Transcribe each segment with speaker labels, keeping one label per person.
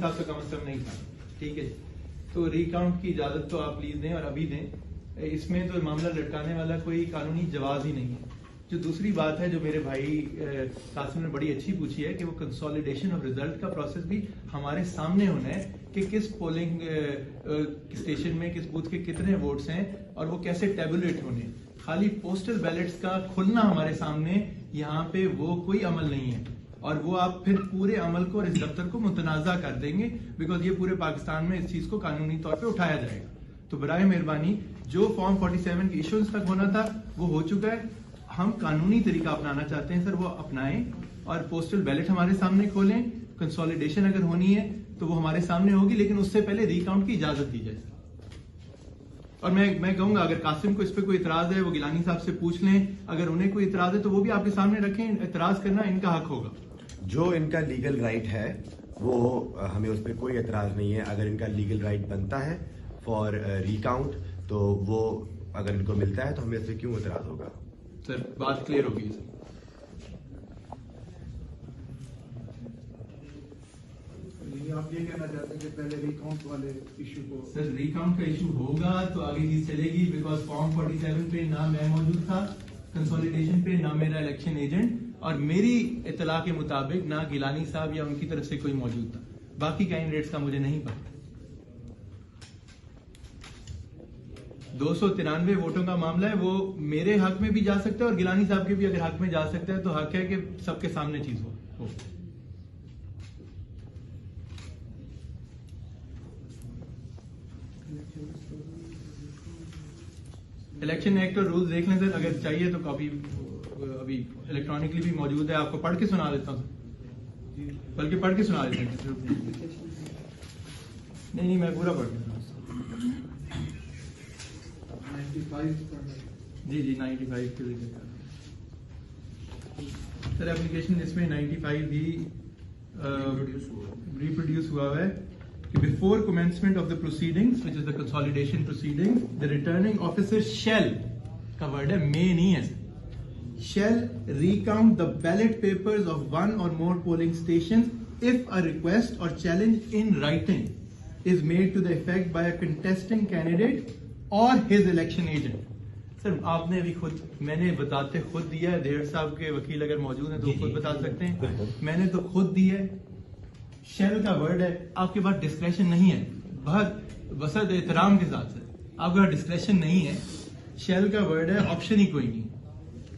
Speaker 1: साहब तो कम से कम नहीं था, ठीक है। तो रिकाउंट की इजाजत तो आप प्लीज दें और अभी दें, इसमें तो मामला लटकाने वाला कोई कानूनी जवाब ही नहीं है। जो दूसरी बात है जो मेरे भाई कासिम ने बड़ी अच्छी पूछी है कि वो कंसोलिडेशन ऑफ रिजल्ट का प्रोसेस भी हमारे सामने होना है कि किस पोलिंग स्टेशन में किस बूथ के कितने वोट्स हैं और वो कैसे टेबुलेट होने। खाली पोस्टल बैलेट्स का खुलना हमारे सामने यहाँ पे वो कोई अमल नहीं है और वो आप फिर पूरे अमल को और इस दफ्तर को मुतनाज़ा कर देंगे, बिकॉज ये पूरे पाकिस्तान में इस चीज को कानूनी तौर पे उठाया जाएगा। तो बराए मेहरबानी जो फॉर्म 47 के इश्यूज तक होना था वो हो चुका है। हम कानूनी तरीका अपनाना चाहते हैं सर, वो अपनाएं और पोस्टल बैलेट हमारे सामने खोलें। कंसोलिडेशन अगर होनी है तो वो हमारे सामने होगी, लेकिन उससे पहले रिकाउंट की इजाजत दी जाए। और मैं कहूंगा अगर कासिम को इस पे कोई इतराज है वो गिलानी साहब से पूछ लें, अगर उन्हें कोई इतराज है तो वो भी आपके सामने रखें। इतराज करना इनका हक होगा।
Speaker 2: जो इनका लीगल राइट है वो हमें उस पर कोई एतराज नहीं है। अगर इनका लीगल राइट बनता है फॉर रिकाउंट तो वो अगर इनको मिलता है तो हमें इससे क्यों एतराज होगा।
Speaker 1: सर बात क्लियर होगी सर।
Speaker 3: आप ये कहना चाहते हैं कि पहले रिकाउंट वाले इशू को?
Speaker 1: सर रिकाउंट का इशू होगा तो आगे चीज चलेगी, बिकॉज फॉर्म 47 पे ना मैं मौजूद था, कंसोलिडेशन पे ना मेरा इलेक्शन एजेंट, और मेरी इतला के मुताबिक ना गिलानी साहब या उनकी तरफ से कोई मौजूद था। बाकी कैंडिडेट्स का मुझे नहीं पता। 293 वोटों का मामला है, वो मेरे हक में भी जा सकता है और गिलानी साहब के भी अगर हक में जा सकता है तो हक है कि सबके सामने चीज हो। इलेक्शन एक्ट और रूल्स देख लें सर, अगर चाहिए तो कॉपी अभी इलेक्ट्रॉनिकली भी मौजूद है, आपको पढ़ के सुना देता हूँ, बल्कि पढ़ के सुना देता हूँ। नहीं मैं पूरा पढ़ देता हूँ। जी 95 के लिए सर एप्लीकेशन इसमें 95 भी रिप्रोड्यूस हुआ है कि before commencement of the proceedings which is the consolidation proceedings the returning officer shall का वर्ड है, मे नहीं है, shall recount the ballot papers of one or more polling stations if a request or challenge in writing is made to the effect by a contesting candidate or his election agent। Sir आपने अभी खुद, मैंने बताते खुद दिया है, there साहब के वकील अगर मौजूद हैं तो खुद बता सकते हैं, मैंने तो खुद दिया है। शैल का वर्ड है, आपके पास डिस्क्रेशन नहीं है, बहुत बसत एहतराम के साथ सर आपके पास डिस्क्रेशन नहीं है। शैल का वर्ड है, ऑप्शन ही कोई नहीं,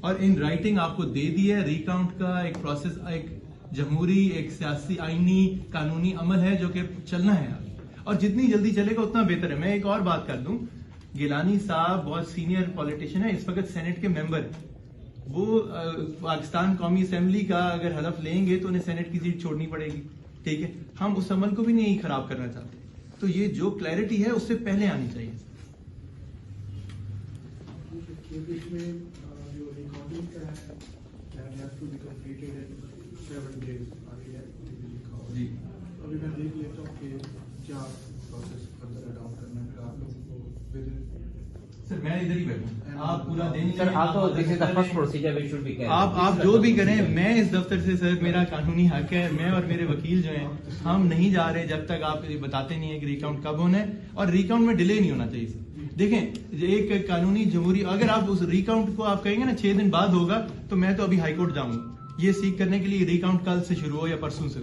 Speaker 1: और इन राइटिंग आपको दे दिया है। रिकाउंट का एक प्रोसेस, एक जमहूरी, एक सियासी, आईनी, कानूनी अमल है जो कि चलना है और जितनी जल्दी चलेगा उतना बेहतर है। मैं एक और बात कर दूं, गिलानी साहब बहुत सीनियर पॉलिटिशियन है, इस वक्त सेनेट के मेंबर, वो पाकिस्तान कौमी असेंबली का अगर हलफ लेंगे तो उन्हें सेनेट की सीट छोड़नी पड़ेगी, ठीक है। हम उस अमल को भी नहीं खराब करना चाहते, तो ये जो क्लैरिटी है उससे पहले आनी चाहिए। जी
Speaker 3: अभी मैं देख लेता हूँ कि क्या प्रोसेस फर्दर अडॉप्ट करना है आप लोगों को।
Speaker 1: सर मैं इधर ही बैठूं, आप पूरा दिन
Speaker 4: सर आप तो this is the first procedure we should be carry.
Speaker 1: आप जो भी करें, मैं इस दफ्तर से सर मेरा कानूनी हक है, मैं और मेरे वकील जो हैं हम नहीं जा रहे जब तक आप ये बताते नहीं है कि रिकाउंट कब होना है, और रिकाउंट में डिले नहीं होना चाहिए सर। देखें एक कानूनी जमहूरी, अगर आप उस रिकाउंट को आप कहेंगे ना 6 दिन बाद होगा, तो मैं तो अभी हाईकोर्ट जाऊंगा ये सीख करने के लिए रिकाउंट कल से शुरू हो या परसों से,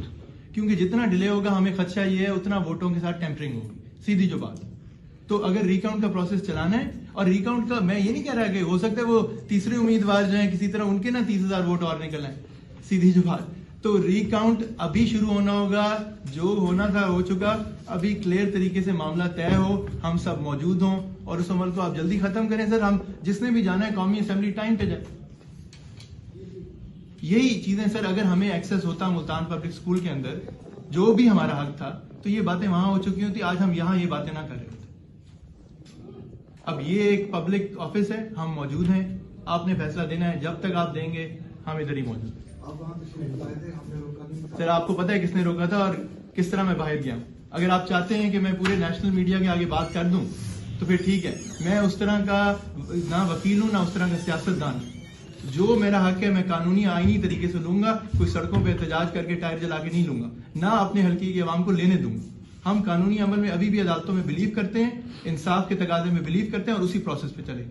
Speaker 1: क्योंकि जितना डिले होगा हमें खदशा ये है उतना वोटों के साथ टेम्परिंग होगी, सीधी जो बात। तो अगर रिकाउंट का प्रोसेस चलाना है, और रिकाउंट का मैं ये नहीं कह रहा कि हो सकता है वो तीसरे उम्मीदवार जो है किसी तरह उनके ना 30,000 वोट और निकलना है, सीधी जो बात। तो रिकाउंट अभी शुरू होना होगा, जो होना था हो चुका, अभी क्लियर तरीके से मामला तय हो, हम सब मौजूद हों और उस अमल को आप जल्दी खत्म करें सर। हम जिसने भी जाना है कौमी असेंबली टाइम पे जाए, यही चीजें सर। अगर हमें एक्सेस होता मुल्तान पब्लिक स्कूल के अंदर, जो भी हमारा हक था, तो ये बातें वहां हो चुकी होती, आज हम यहाँ ये बातें ना कर रहे होते। अब ये एक पब्लिक ऑफिस है, हम मौजूद हैं, आपने फैसला देना है, जब तक आप देंगे हम इधर ही मौजूद हैं। सर आपको पता है किसने रोका था और किस तरह मैं बाहर गया। अगर आप चाहते हैं कि मैं पूरे नेशनल मीडिया के आगे बात कर दूं तो फिर ठीक है, मैं उस तरह का ना वकील हूं ना उस तरह का सियासतदान, जो मेरा हक है मैं कानूनी आईनी तरीके से लूंगा, कोई सड़कों पे एहतजाज करके टायर जला के नहीं लूंगा, ना अपने हल्के की आवाम को लेने दूंगा। हम कानूनी अमल में अभी भी अदालतों में बिलीव करते हैं, इंसाफ के तकाजे में बिलीव करते हैं और उसी प्रोसेस पे चलेंगे।